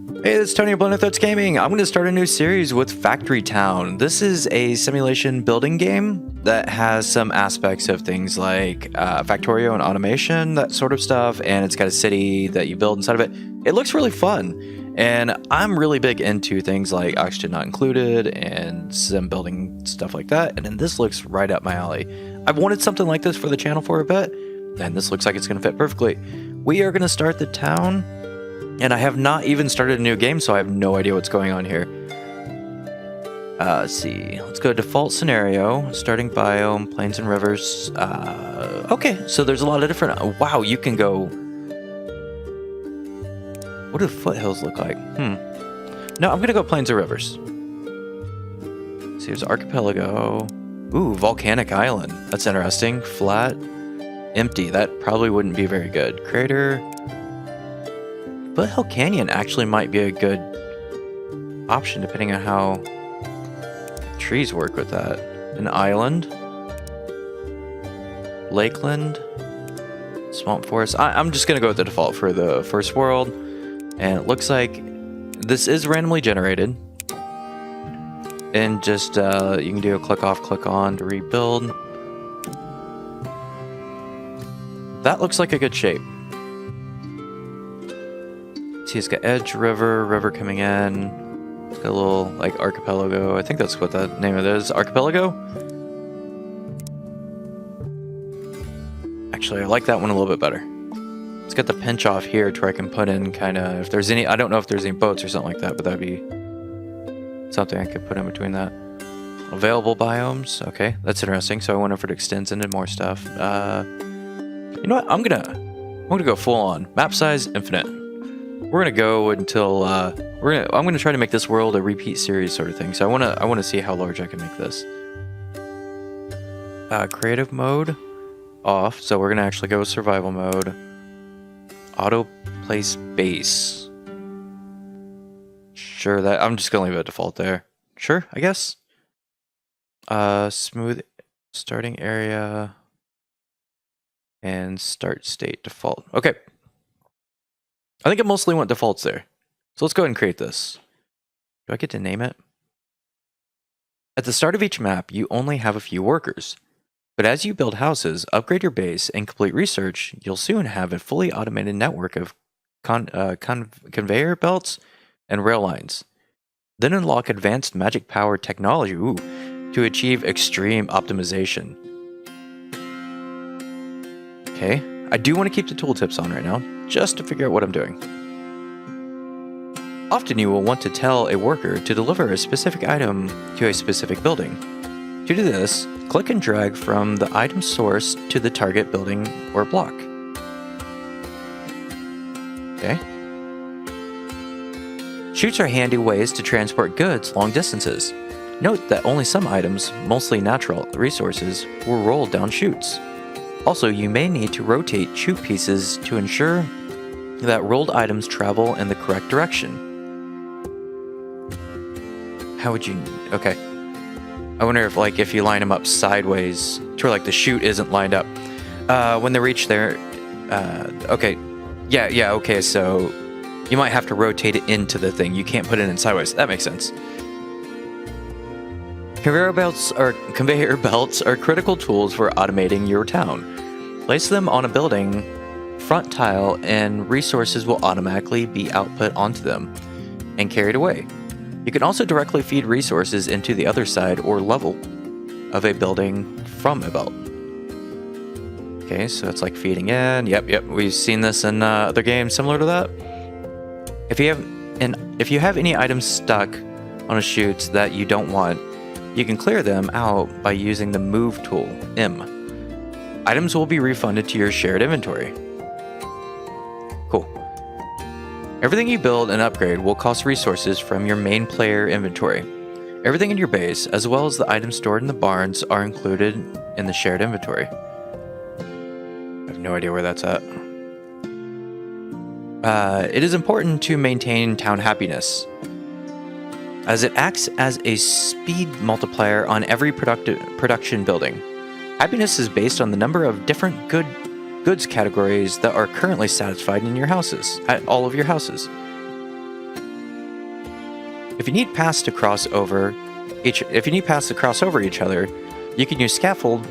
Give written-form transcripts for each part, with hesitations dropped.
Hey, it's Tony of Blender Thoughts Gaming. I'm going to start a new series with Factory Town. This is a simulation building game that has some aspects of things like Factorio and automation, that sort of stuff, and it's got a city that you build inside of it. It looks really fun, and I'm really big into things like Oxygen Not Included and some building stuff like that, and then this looks right up my alley. I've wanted something like this for the channel for a bit, and this looks like it's going to fit perfectly. We are going to start the town. And I have not even started a new game, so I have no idea what's going on here. Let's see. Let's go default scenario, starting biome, plains and rivers. Okay, so there's a lot of different... wow, you can go... What do foothills look like? No, I'm going to go plains and rivers. See, there's archipelago. Ooh, volcanic island. That's interesting. Flat. Empty. That probably wouldn't be very good. Crater... Foothill Canyon actually might be a good option depending on how trees work with that. An island, lakeland, swamp forest. I'm just gonna go with the default for the first world, and it looks like this is randomly generated. And just you can do a click off, click on to rebuild. That looks like a good shape. See, it's got edge, river coming in. It's got a little, like, archipelago. I think that's what the name of it is. Archipelago? Actually, I like that one a little bit better. It's got the pinch off here to where I can put in kind of, if there's any, I don't know if there's any boats or something like that, but that'd be something I could put in between that. Available biomes. Okay, that's interesting. So I wonder if it extends into more stuff. You know what? I'm gonna go full on. Map size, infinite. We're gonna go until I'm gonna try to make this world a repeat series sort of thing. So I wanna see how large I can make this. Creative mode off. So we're gonna actually go with survival mode. Auto place base. Sure, that I'm just gonna leave it default there. Sure, I guess. Smooth starting area and start state default. Okay. I think I mostly want defaults there. So let's go ahead and create this. Do I get to name it? At the start of each map, you only have a few workers. But as you build houses, upgrade your base, and complete research, you'll soon have a fully automated network of conveyor belts and rail lines. Then unlock advanced magic power technology to achieve extreme optimization. Okay. I do want to keep the tooltips on right now, just to figure out what I'm doing. Often you will want to tell a worker to deliver a specific item to a specific building. To do this, click and drag from the item source to the target building or block. Okay. Chutes are handy ways to transport goods long distances. Note that only some items, mostly natural resources, will roll down chutes. Also, you may need to rotate chute pieces to ensure that rolled items travel in the correct direction. How would you... okay. I wonder if, like, if you line them up sideways to where, like, the chute isn't lined up. When they reach there... okay. Yeah, okay, so... you might have to rotate it into the thing. You can't put it in sideways. That makes sense. Conveyor belts are critical tools for automating your town. Place them on a building front tile and resources will automatically be output onto them and carried away. You can also directly feed resources into the other side or level of a building from a belt. Okay, so it's like feeding in. Yep, we've seen this in other games similar to that. If you have any items stuck on a chute that you don't want, you can clear them out by using the Move tool, M. Items will be refunded to your shared inventory. Cool. Everything you build and upgrade will cost resources from your main player inventory. Everything in your base, as well as the items stored in the barns, are included in the shared inventory. I have no idea where that's at. It is important to maintain town happiness, as it acts as a speed multiplier on every production building. Happiness is based on the number of different goods categories that are currently satisfied in your houses, at all of your houses. If you need paths to cross over each other, you can use scaffold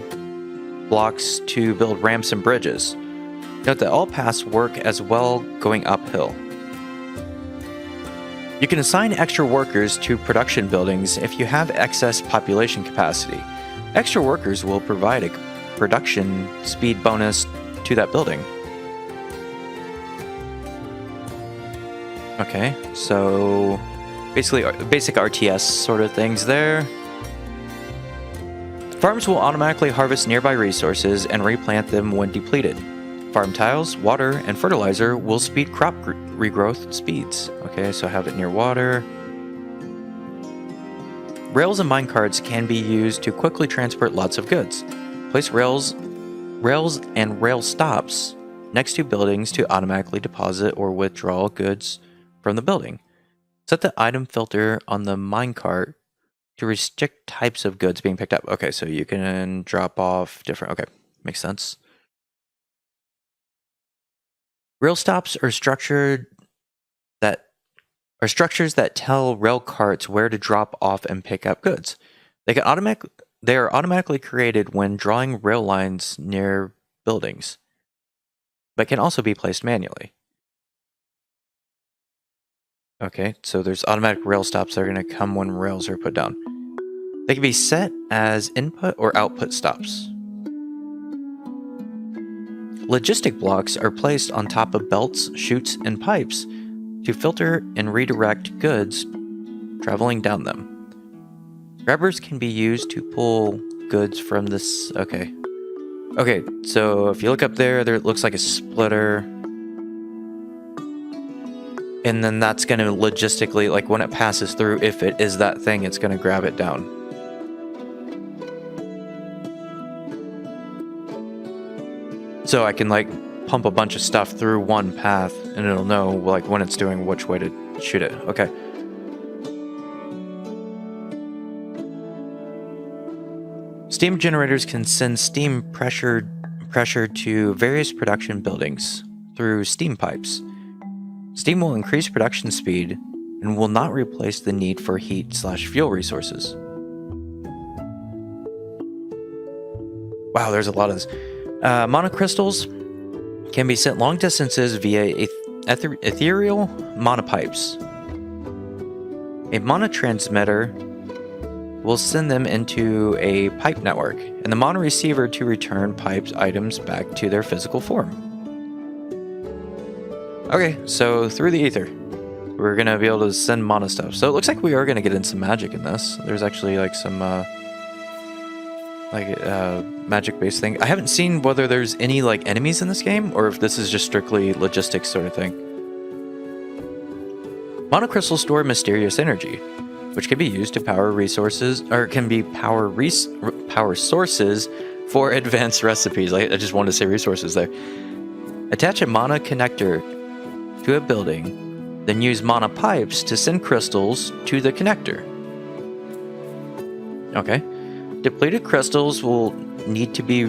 blocks to build ramps and bridges. Note that all paths work as well going uphill. You can assign extra workers to production buildings if you have excess population capacity. Extra workers will provide a production speed bonus to that building. Okay, so basically basic RTS sort of things there. Farms will automatically harvest nearby resources and replant them when depleted. Farm tiles, water, and fertilizer will speed crop regrowth speeds. Okay, so have it near water. Rails and minecarts can be used to quickly transport lots of goods. Place rails and rail stops next to buildings to automatically deposit or withdraw goods from the building. Set the item filter on the minecart to restrict types of goods being picked up. Okay, so you can drop off different... Okay, makes sense. Rail stops are structures that tell rail carts where to drop off and pick up goods. They are automatically created when drawing rail lines near buildings, but can also be placed manually. Okay, so there's automatic rail stops that are going to come when rails are put down. They can be set as input or output stops. Logistic blocks are placed on top of belts, chutes, and pipes to filter and redirect goods traveling down them. Grabbers can be used to pull goods from this... Okay, so if you look up there, it looks like a splitter. And then that's going to logistically, like when it passes through, if it is that thing, it's going to grab it down. So I can like pump a bunch of stuff through one path and it'll know like when it's doing which way to shoot it. Okay. Steam generators can send steam pressure to various production buildings through steam pipes. Steam will increase production speed and will not replace the need for heat/fuel resources. Wow, there's a lot of this. Monocrystals can be sent long distances via ethereal monopipes. A monotransmitter will send them into a pipe network, and the monoreceiver to return piped items back to their physical form. Okay, so through the ether, we're going to be able to send mono stuff. So it looks like we are going to get in some magic in this. There's actually like some... magic-based thing. I haven't seen whether there's any like enemies in this game or if this is just strictly logistics sort of thing. Monocrystals store mysterious energy, which can be used to power resources, or can be power sources for advanced recipes. I just wanted to say resources there. Attach a mana connector to a building, then use mana pipes to send crystals to the connector. Okay. Depleted crystals will need to be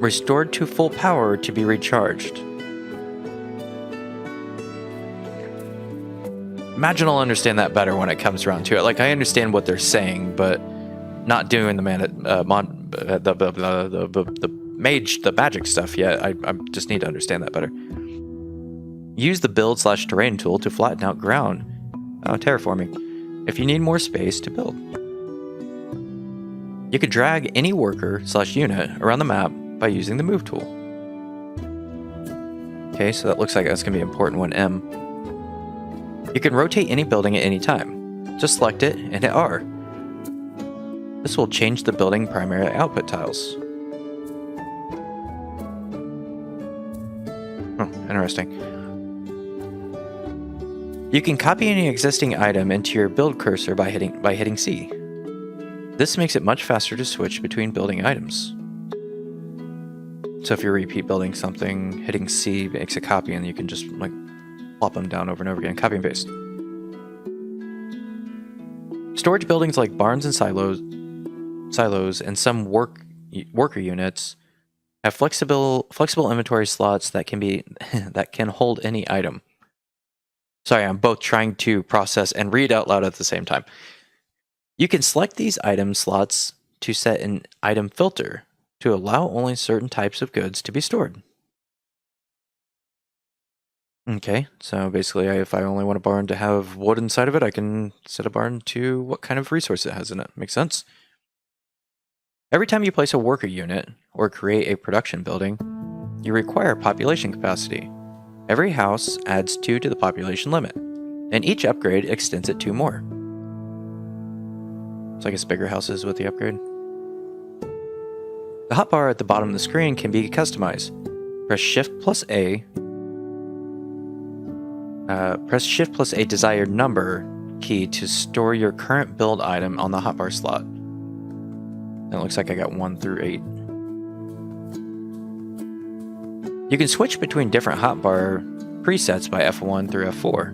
restored to full power to be recharged. Imagine I'll understand that better when it comes around to it. Like, I understand what they're saying, but not doing the magic stuff yet. I just need to understand that better. Use the build/terrain tool to flatten out ground. Terraforming. If you need more space to build. You can drag any worker/unit around the map by using the move tool. Okay, so that looks like that's going to be an important one, M. You can rotate any building at any time. Just select it and hit R. This will change the building primary output tiles. Interesting. You can copy any existing item into your build cursor by hitting C. This makes it much faster to switch between building items. So if you're repeat building something, hitting C makes a copy and you can just like plop them down over and over again, copy and paste. Storage buildings like barns and silos and some worker units have flexible inventory slots that can hold any item. Sorry, I'm both trying to process and read out loud at the same time. You can select these item slots to set an item filter to allow only certain types of goods to be stored. Okay, so basically if I only want a barn to have wood inside of it, I can set a barn to what kind of resource it has in it. Makes sense? Every time you place a worker unit or create a production building, you require population capacity. Every house adds 2 to the population limit, and each upgrade extends it 2 more. So I guess bigger houses with the upgrade. The hotbar at the bottom of the screen can be customized. Press Shift plus A. Press Shift plus a desired number key to store your current build item on the hotbar slot. And it looks like I got 1 through 8. You can switch between different hotbar presets by F1 through F4.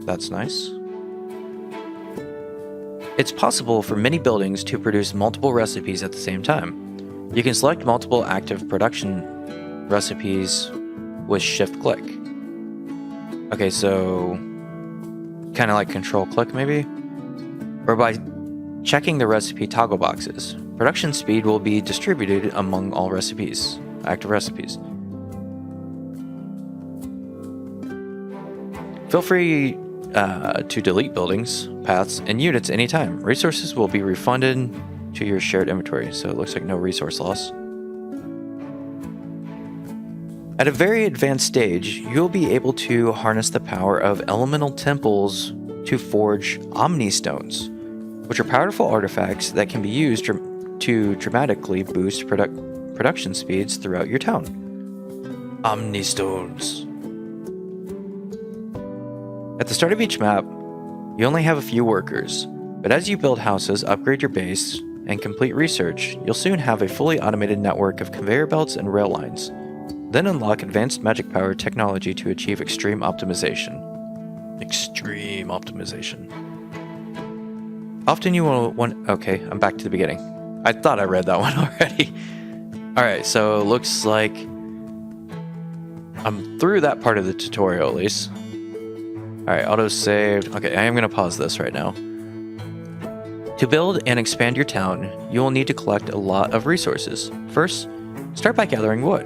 That's nice. It's possible for many buildings to produce multiple recipes at the same time. You can select multiple active production recipes with shift click. Okay, so kind of like control click maybe? Or by checking the recipe toggle boxes. Production speed will be distributed among all recipes, active recipes. Feel free to delete buildings, paths, and units anytime. Resources will be refunded to your shared inventory, so it looks like no resource loss. At a very advanced stage, you'll be able to harness the power of elemental temples to forge Omni Stones, which are powerful artifacts that can be used to dramatically boost production speeds throughout your town. Omni Stones. At the start of each map, you only have a few workers, but as you build houses, upgrade your base, and complete research, you'll soon have a fully automated network of conveyor belts and rail lines. Then unlock advanced magic power technology to achieve extreme optimization. Extreme optimization. Often you will want... Okay, I'm back to the beginning. I thought I read that one already. Alright, so it looks like I'm through that part of the tutorial at least. Alright, auto-saved. Okay, I am going to pause this right now. To build and expand your town, you will need to collect a lot of resources. First, start by gathering wood.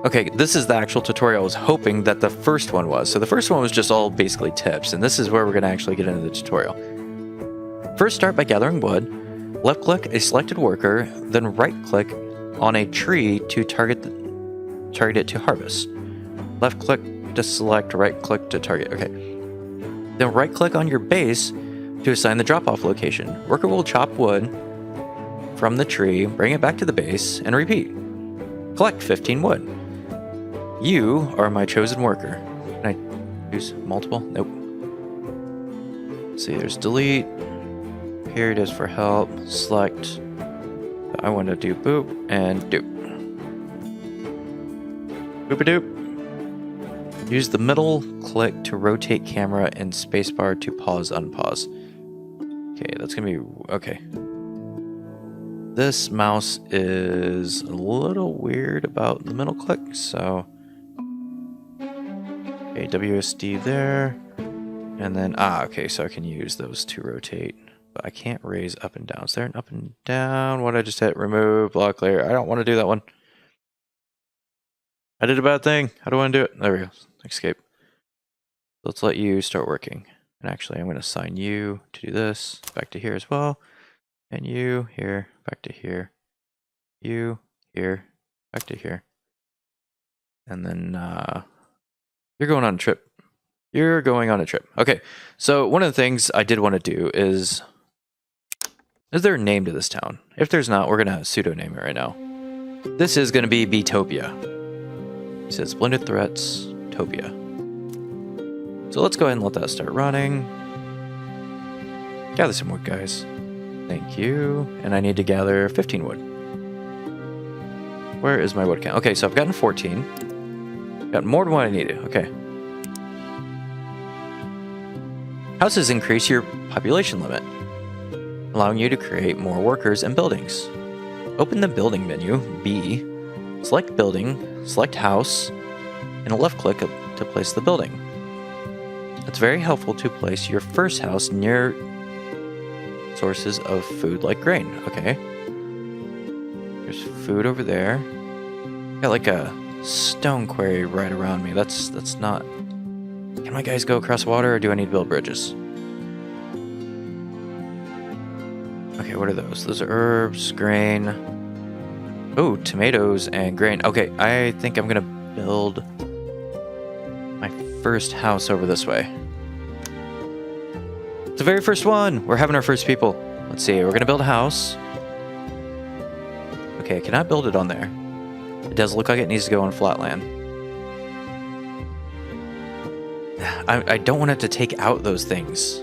Okay, this is the actual tutorial I was hoping that the first one was. So the first one was just all basically tips, and this is where we're going to actually get into the tutorial. First, start by gathering wood. Left-click a selected worker, then right-click on a tree to target it to harvest. Left-click to select, right-click to target. Okay. Then right-click on your base to assign the drop-off location. Worker will chop wood from the tree, bring it back to the base, and repeat. Collect 15 wood. You are my chosen worker. Can I use multiple? Nope. Let's see, there's delete. Here it is for help. Select. I want to do boop and doop. Boop-a-doop. Use the middle click to rotate camera and spacebar to pause, unpause. Okay, that's gonna be okay. This mouse is a little weird about the middle click, so okay, WSD there, and then okay, so I can use those to rotate, but I can't raise up and down. Is there an up and down? What did I just hit? Remove block layer. I don't want to do that one. I did a bad thing. How do I undo it? There we go. Escape. Let's let you start working. And actually, I'm going to assign you to do this. Back to here as well. And you here. Back to here. You here. Back to here. And then you're going on a trip. You're going on a trip. Okay. So one of the things I did want to do is there a name to this town? If there's not, we're going to pseudo-name it right now. This is going to be Beatopia. He says Splendid Threats, Topia. So let's go ahead and let that start running. Gather some wood, guys. Thank you. And I need to gather 15 wood. Where is my wood count? Okay, so I've gotten 14. Got more than what I needed. Okay. Houses increase your population limit, allowing you to create more workers and buildings. Open the building menu, B, select building, select house, and a left click to to place the building. It's very helpful to place your first house near sources of food like grain. Okay. There's food over there. Got like a stone quarry right around me. That's not... Can my guys go across water, or do I need to build bridges? Okay, what are those? Those are herbs, grain. Oh, tomatoes and grain. Okay, I think I'm gonna build my first house over this way. It's the very first one! We're having our first people. Let's see, we're gonna build a house. Okay, I cannot build it on there. It does look like it needs to go on flat land. I don't want it to take out those things.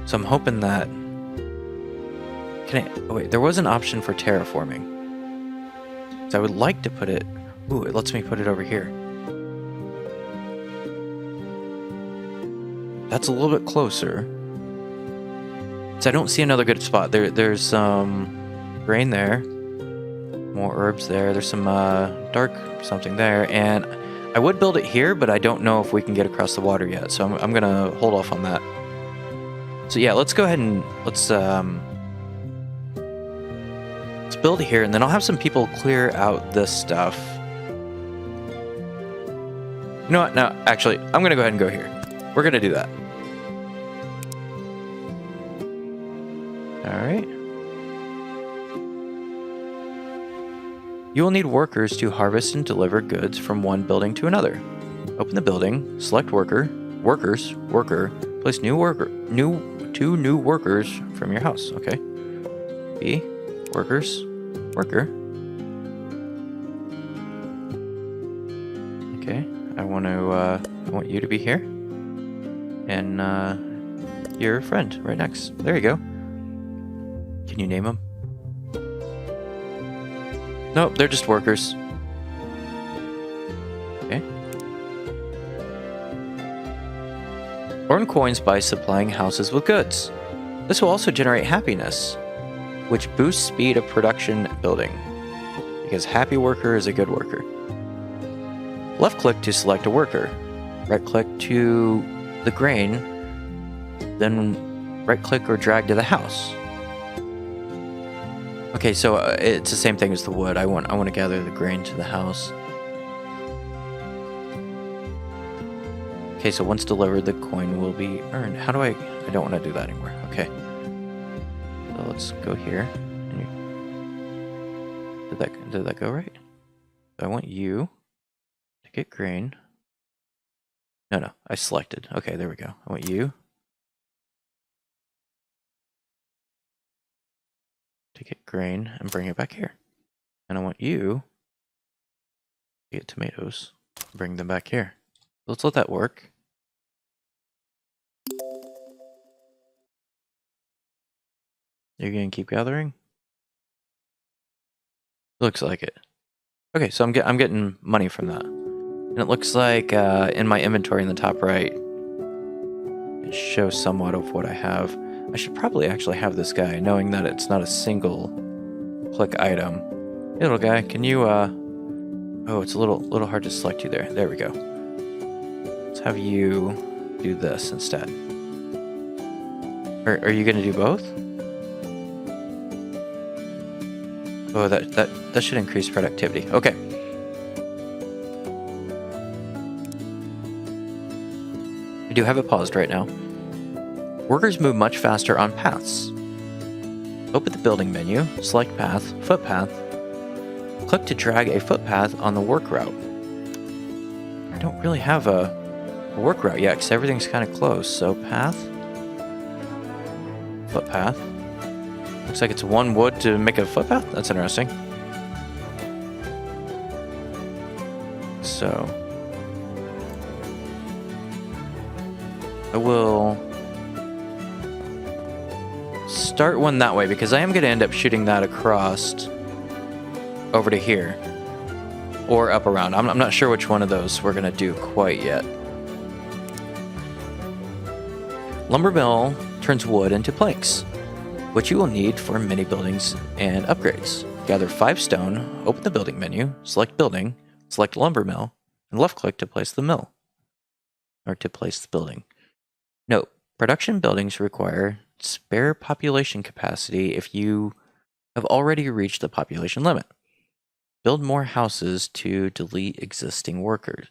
So I'm hoping that... Oh wait, there was an option for terraforming. So I would like to put it... Ooh, it lets me put it over here. That's a little bit closer. So I don't see another good spot. There's some grain there. More herbs there. There's some dark something there. And I would build it here, but I don't know if we can get across the water yet. So I'm going to hold off on that. So yeah, let's go ahead and let's build here, and then I'll have some people clear out this stuff. You know what? No, actually, I'm going to go ahead and go here. We're going to do that. Alright. You will need workers to harvest and deliver goods from one building to another. Open the building, select worker, place two new workers from your house. Okay. B, workers, worker. Okay, I want you to be here. And your friend right next. There you go. Can you name them? Nope, they're just workers. Okay. Earn coins by supplying houses with goods. This will also generate happiness, which boosts speed of production and building, because happy worker is a good worker. Left click to select a worker. Right click to the grain, then right click or drag to the house. Okay, so it's the same thing as the wood. I want to gather the grain to the house. Okay, so once delivered, the coin will be earned. How do I don't want to do that anymore. Okay. So let's go here. Did that go right? So I want you to get grain. No, I selected. Okay, there we go. I want you to get grain and bring it back here. And I want you to get tomatoes, bring them back here. Let's let that work. You're gonna keep gathering? Looks like it. Okay, so I'm getting money from that. And it looks like in my inventory in the top right, it shows somewhat of what I have. I should probably actually have this guy, knowing that it's not a single click item. Hey, little guy, can you, oh, it's a little hard to select you there. There we go. Let's have you do this instead. Are you gonna do both? Oh, that should increase productivity. Okay. I do have it paused right now. Workers move much faster on paths. Open the building menu, select path, footpath. Click to drag a footpath on the work route. I don't really have a work route yet because everything's kind of close. So path, footpath. Looks like it's one wood to make a footpath. That's interesting. So I will start one that way because I am going to end up shooting that across over to here or up around. I'm not sure which one of those we're going to do quite yet. Lumber mill turns wood into planks, which you will need for mini buildings and upgrades. Gather 5 stone, open the building menu, select building, select lumber mill, and left click to place the mill. or to place the building. Note, production buildings require spare population capacity if you have already reached the population limit. Build more houses to delete existing workers.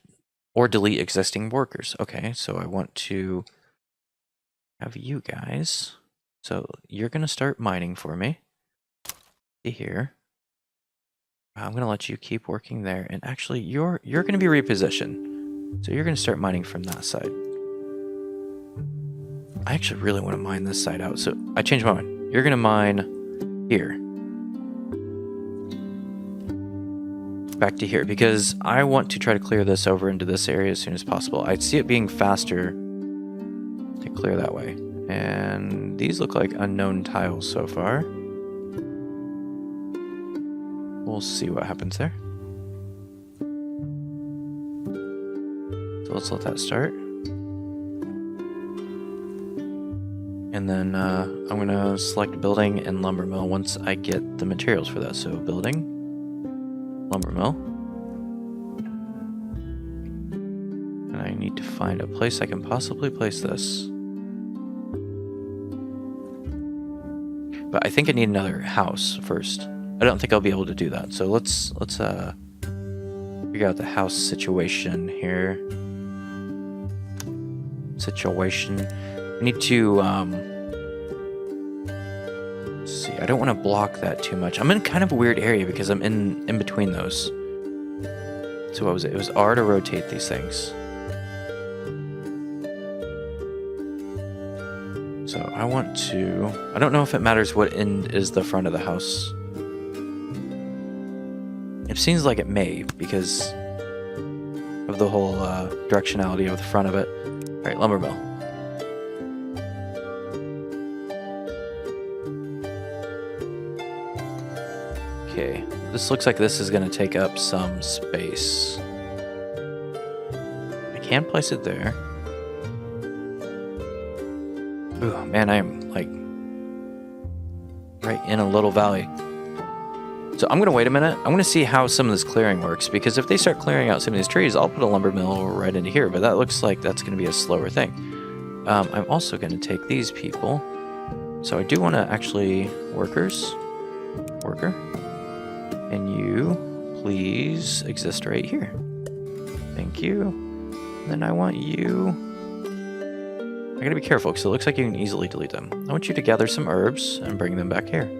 Or delete existing workers. Okay, so I want to have you guys. So you're going to start mining for me. Here. I'm going to let you keep working there. And actually, you're going to be repositioned. So you're going to start mining from that side. I actually really want to mine this side out. So I changed my mind. You're going to mine here. Back to here, because I want to try to clear this over into this area as soon as possible. I see it being faster to clear that way. And these look like unknown tiles so far. We'll see what happens there. So let's let that start. And then I'm going to select building and lumber mill once I get the materials for that. So building. Lumber mill. And I need to find a place I can possibly place this. But I think I need another house first. I don't think I'll be able to do that. So let's figure out the house situation here. I need to see, I don't want to block that too much. I'm in kind of a weird area because I'm in between those. So what was it? It was R to rotate these things. So I want to... I don't know if it matters what end is the front of the house. It seems like it may because of the whole directionality of the front of it. Alright, lumber mill. Okay, this looks like this is going to take up some space. I can place it there. Ooh, man, I am like right in a little valley. So I'm going to wait a minute. I'm going to see how some of this clearing works, because if they start clearing out some of these trees, I'll put a lumber mill right into here, but that looks like that's going to be a slower thing. I'm also going to take these people. So I do want to actually... Worker. And you, please exist right here. Thank you. And then I want you... I gotta be careful, because it looks like you can easily delete them. I want you to gather some herbs and bring them back here.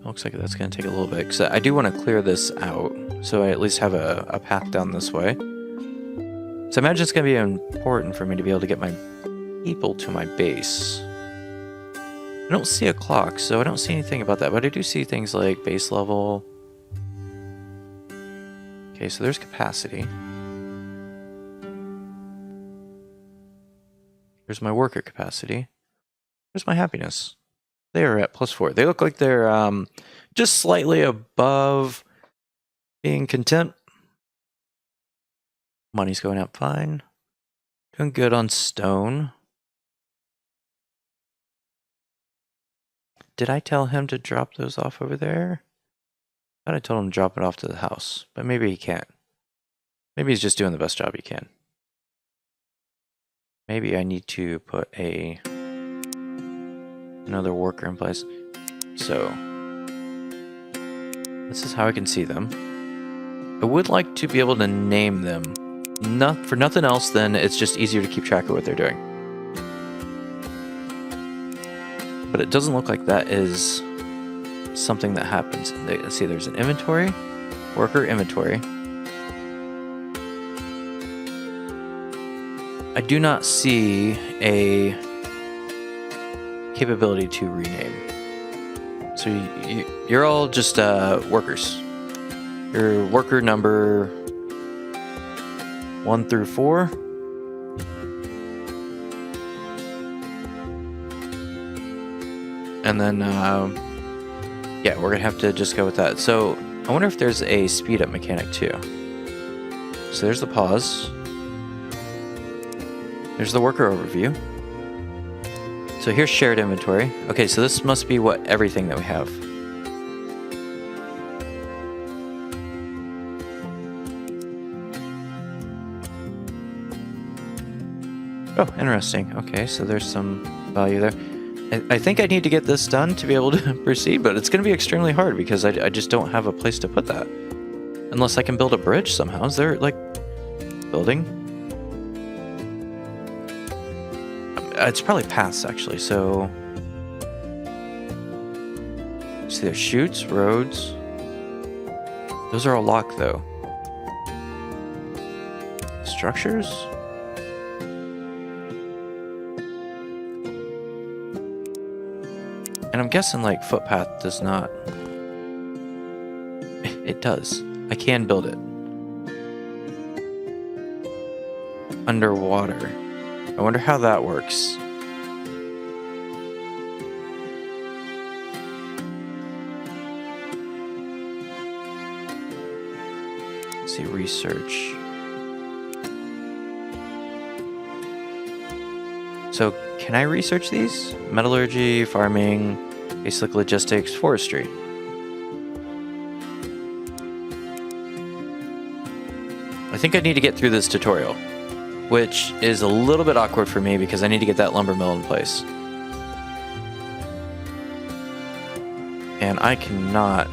Looks like that's gonna take a little bit, because I do want to clear this out, so I at least have a path down this way. So I imagine it's gonna be important for me to be able to get my people to my base. I don't see a clock, so I don't see anything about that, but I do see things like base level. Okay, so there's capacity. There's my worker capacity. There's my happiness. They are at +4. They look like they're just slightly above being content. Money's going up fine. Doing good on stone. Did I tell him to drop those off over there? I thought I told him to drop it off to the house, but maybe he can't. Maybe he's just doing the best job he can. Maybe I need to put another worker in place. So this is how I can see them. I would like to be able to name them. For nothing else, then it's just easier to keep track of what they're doing. But it doesn't look like that is something that happens. Let's see, there's an inventory, worker inventory. I do not see a capability to rename. So you're all just workers. Your worker number 1 through 4. And then, yeah, we're gonna have to just go with that. So I wonder if there's a speed up mechanic too. So there's the pause. There's the worker overview. So here's shared inventory. Okay, so this must be what everything that we have. Oh, interesting. Okay, so there's some value there. I think I need to get this done to be able to proceed, but it's going to be extremely hard because I just don't have a place to put that. Unless I can build a bridge somehow. Is there, like, building? It's probably paths, actually, so... See, there's chutes, roads. Those are all locked, though. Structures? And I'm guessing, like, footpath does not... It does. I can build it. Underwater. I wonder how that works. Let's see, research. So, can I research these? Metallurgy, farming, basic logistics, forestry. I think I need to get through this tutorial, which is a little bit awkward for me because I need to get that lumber mill in place. And I cannot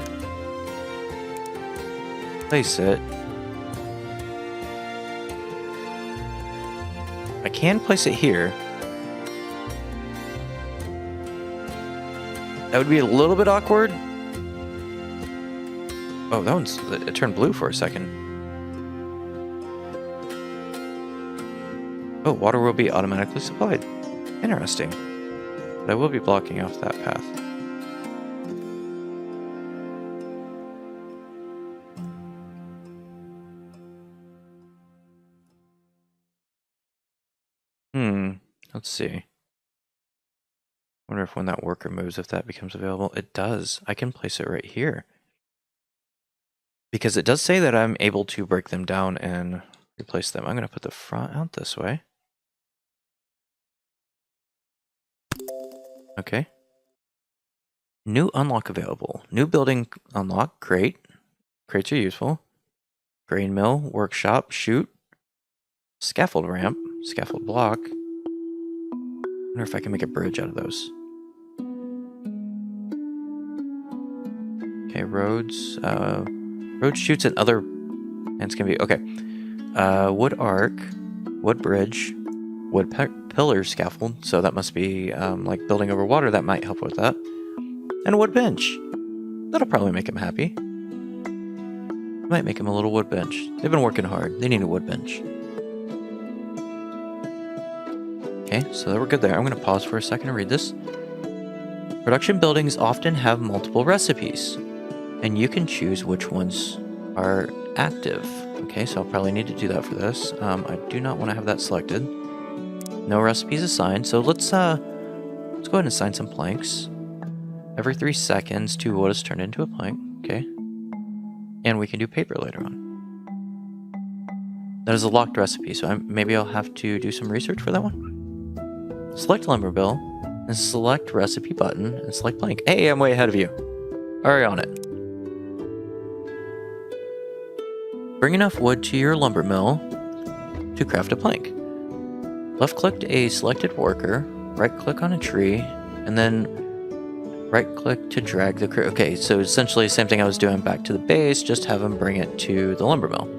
place it. I can place it here. That would be a little bit awkward. Oh, that one's... It turned blue for a second. Oh, water will be automatically supplied. Interesting. But I will be blocking off that path. Let's see. Wonder if when that worker moves, if that becomes available. It does. I can place it right here. Because it does say that I'm able to break them down and replace them. I'm going to put the front out this way. Okay. New unlock available. New building unlock. Crate. Crates are useful. Grain mill. Workshop. Chute. Scaffold ramp. Scaffold block. I wonder if I can make a bridge out of those. Okay, roads. Road chutes and other... And it's going to be... Okay. Wood arc. Wood bridge. Wood pillar scaffold. So that must be like building over water. That might help with that. And a wood bench. That'll probably make him happy. Might make him a little wood bench. They've been working hard. They need a wood bench. Okay, so we're good there. I'm going to pause for a second and read this. Production buildings often have multiple recipes, and you can choose which ones are active. Okay, so I'll probably need to do that for this. I do not want to have that selected. No recipes assigned, so let's go ahead and assign some planks. Every 3 seconds, 2 wood is turned into a plank. Okay, and we can do paper later on. That is a locked recipe, so maybe I'll have to do some research for that one. Select lumber mill, and select recipe button, and select plank. Hey, I'm way ahead of you. Already on it. Bring enough wood to your lumber mill to craft a plank. Left-click a selected worker, right-click on a tree, and then right-click to drag the... Okay, so essentially the same thing I was doing back to the base, just have them bring it to the lumber mill.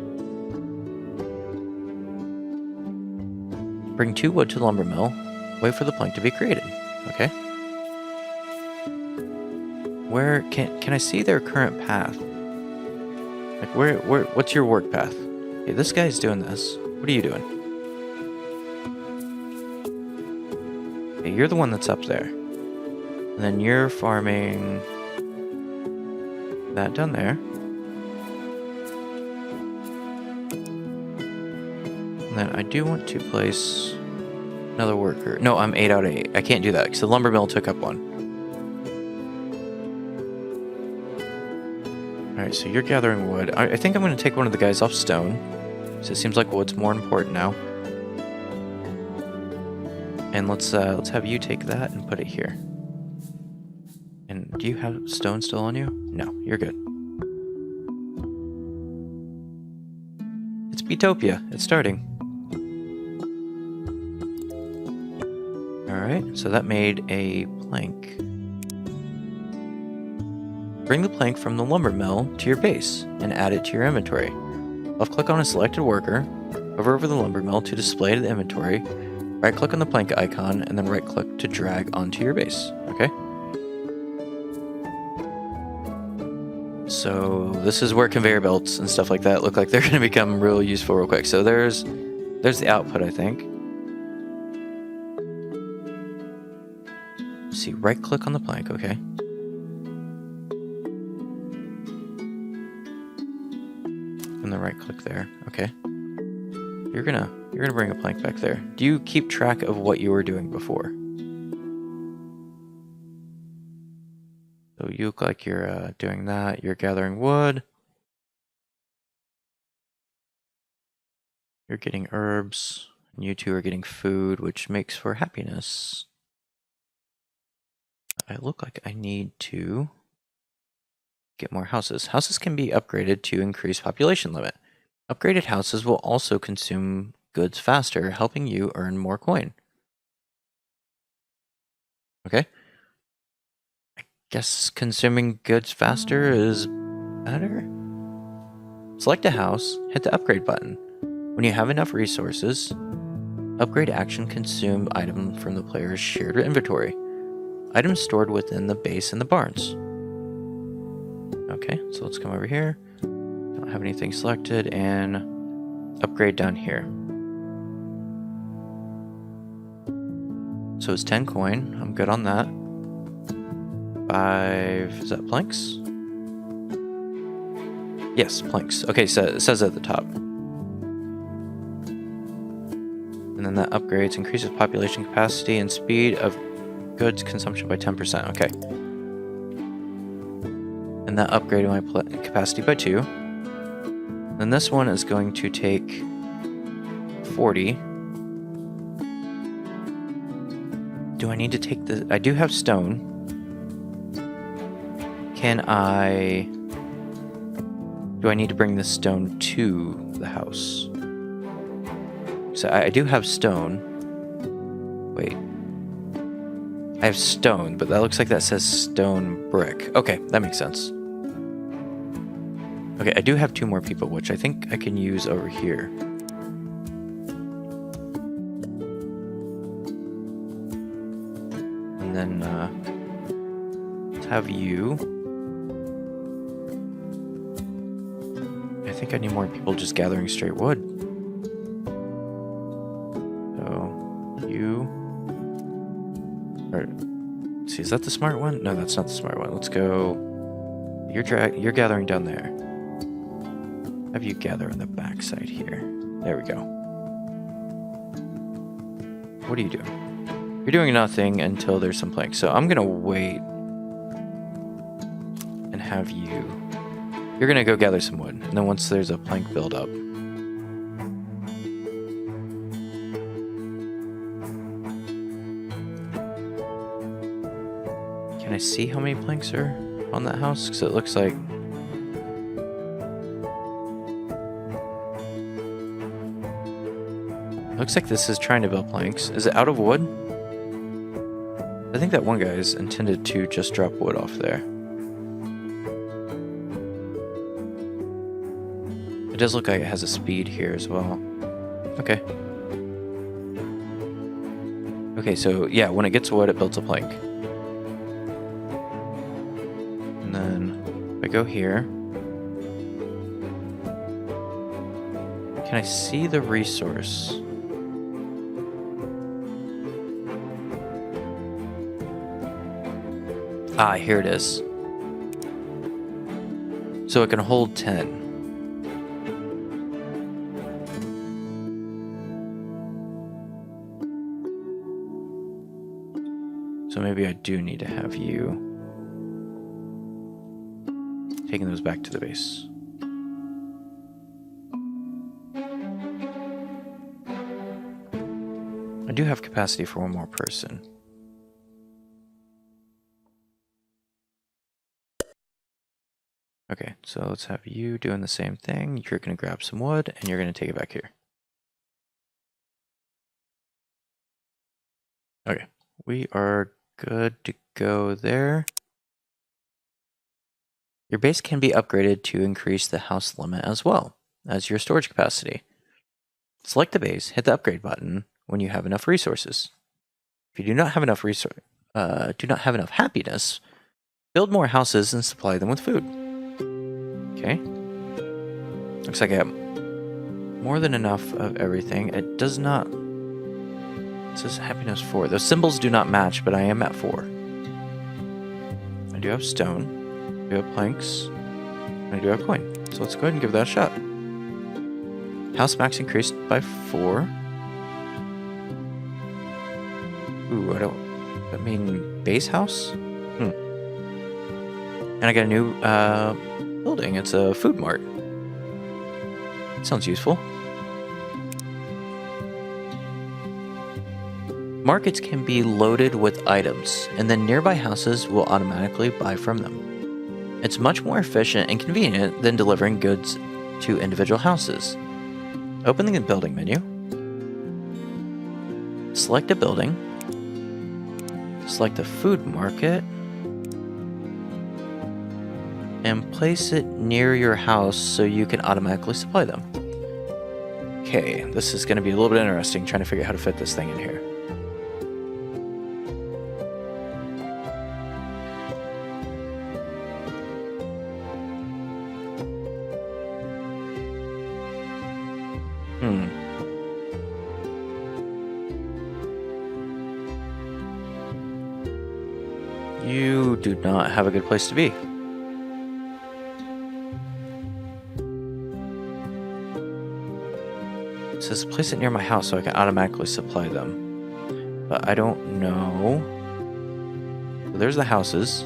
Bring 2 wood to the lumber mill. Wait for the plank to be created. Okay. Where can I see their current path? Like what's your work path? Okay, this guy's doing this. What are you doing? Okay, you're the one that's up there. And then you're farming that down there. And then I do want to place another worker. No, I'm 8 out of 8. I can't do that because the lumber mill took up 1. Alright, so you're gathering wood. I think I'm going to take one of the guys off stone. So it seems like wood's more important now. And let's have you take that and put it here. And do you have stone still on you? No, you're good. It's Beatopia. It's starting. Alright, so that made a plank. Bring the plank from the lumber mill to your base and add it to your inventory. Left-click on a selected worker, hover over the lumber mill to display the inventory, right-click on the plank icon, and then right-click to drag onto your base. Okay? So this is where conveyor belts and stuff like that look like they're going to become real useful real quick. So there's the output, I think. Let's see, right-click on the plank, okay. And then right-click there, okay. You're gonna bring a plank back there. Do you keep track of what you were doing before? So you look like you're doing that. You're gathering wood. You're getting herbs. And you two are getting food, which makes for happiness. I look like I need to get more houses. Houses can be upgraded to increase population limit. Upgraded houses will also consume goods faster, helping you earn more coin. Okay. I guess consuming goods faster is better. Select a house, hit the upgrade button. When you have enough resources, upgrade action consume item from the player's shared inventory. Items stored within the base and the barns. Okay, so let's come over here. Don't have anything selected, and upgrade down here. So it's 10 coin. I'm good on that. 5, is that planks? Yes, planks. Okay, so it says at the top. And then that upgrades, increases population capacity and speed of goods consumption by 10%. Okay. And that upgraded my capacity by 2. Then this one is going to take 40. Do I need to take the... I do have stone. Do I need to bring this stone to the house? So I do have stone. Wait. I have stone, but that looks like that says stone brick. Okay, that makes sense. Okay, I do have 2 more people, which I think I can use over here. And then, let's have you. I think I need more people just gathering straight wood. So, you. Or, see, is that the smart one? No, that's not the smart one. Let's go. You're gathering down there. Have you gather on the back side here. There we go. What are you doing? You're doing nothing until there's some planks. So I'm gonna wait and have you. You're gonna go gather some wood, and then once there's a plank build up. Can I see how many planks are on that house? Because it looks like... Looks like this is trying to build planks. Is it out of wood? I think that one guy is intended to just drop wood off there. It does look like it has a speed here as well. Okay. Okay, so yeah, when it gets wood, it builds a plank. And then if I go here, can I see the resource? Ah, here it is. So it can hold 10. So maybe I do need to have you taking those back to the base. I do have capacity for one more person. Okay, so let's have you doing the same thing. You're going to grab some wood, and you're going to take it back here. Okay. we are good to go there. Your base can be upgraded to increase the house limit as well as your storage capacity. Select the base, hit the upgrade button when you have enough resources. If you do not have enough happiness, build more houses and supply them with food. Okay. Looks like I have more than enough of everything. It does not. It says happiness 4. Those symbols do not match, but I am at 4. I do have stone. I do have planks. And I do have coin. So let's go ahead and give that a shot. House max increased by 4. Ooh, I don't. That mean base house? And I got a new building. It's a food mart. Sounds useful. Markets can be loaded with items, and then nearby houses will automatically buy from them. It's much more efficient and convenient than delivering goods to individual houses. Open the building menu. Select a building. Select the food market. And place it near your house so you can automatically supply them. Okay, this is going to be a little bit interesting trying to figure out how to fit this thing in here. You do not have a good place to be. It says place it near my house so I can automatically supply them. But I don't know. So there's the houses.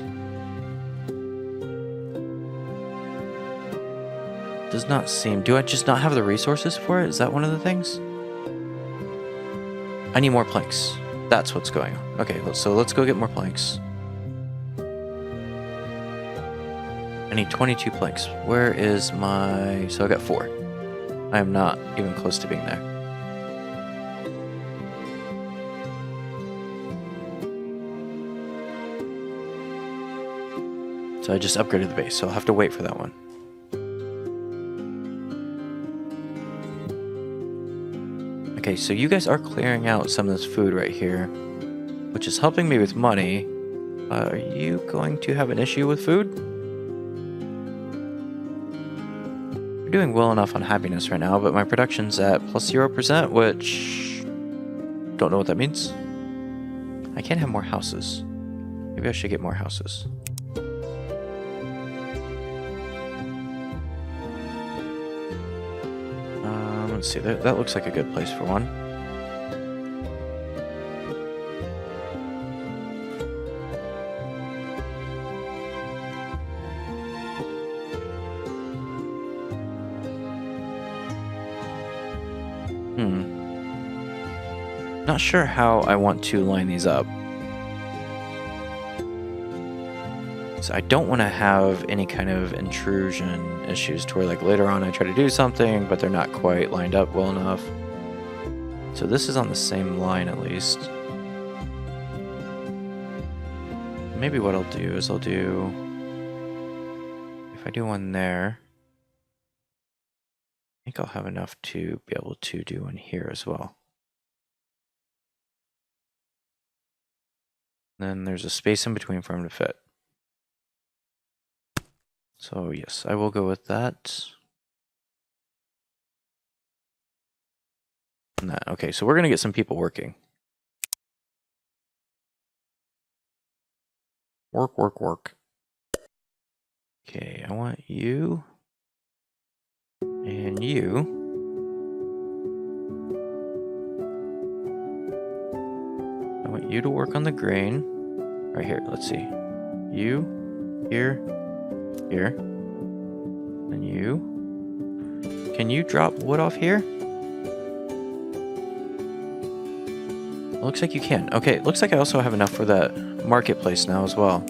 Does not seem. Do I just not have the resources for it? Is that one of the things? I need more planks. That's what's going on. Okay, so let's go get more planks. I need 22 planks. Where is my... So I got 4. I am not even close to being there. So I just upgraded the base, so I'll have to wait for that one. Okay, so you guys are clearing out some of this food right here, which is helping me with money. Are you going to have an issue with food? Doing well enough on happiness right now, but my production's at plus 0%, which don't know what that means. I can't have more houses. Maybe I should get more houses. Let's see, that looks like a good place for one. Not sure how I want to line these up. So I don't want to have any kind of intrusion issues to where like later on I try to do something, but they're not quite lined up well enough. So this is on the same line at least. Maybe what I'll do is if I do one there, I think I'll have enough to be able to do one here as well. Then there's a space in between for them to fit. So yes, I will go with that. And that. Okay, so we're gonna get some people working. Work, work, work. Okay, I want you and you. I want you to work on the grain. Right here, let's see. You, here, here. And you. Can you drop wood off here? It looks like you can. Okay, it looks like I also have enough for that marketplace now as well.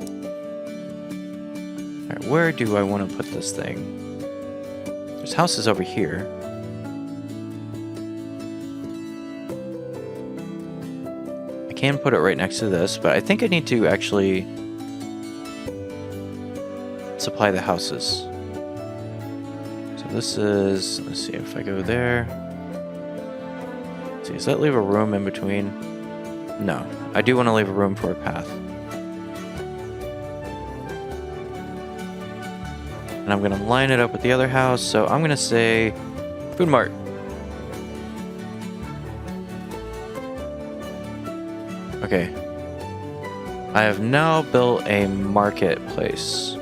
Alright, where do I want to put this thing? There's houses over here. I can put it right next to this, but I think I need to actually supply the houses. So this is, let's see if I go there. Let's see, does that leave a room in between? No, I do want to leave a room for a path. And I'm going to line it up with the other house, so I'm going to say Food Mart. Okay. I have now built a marketplace.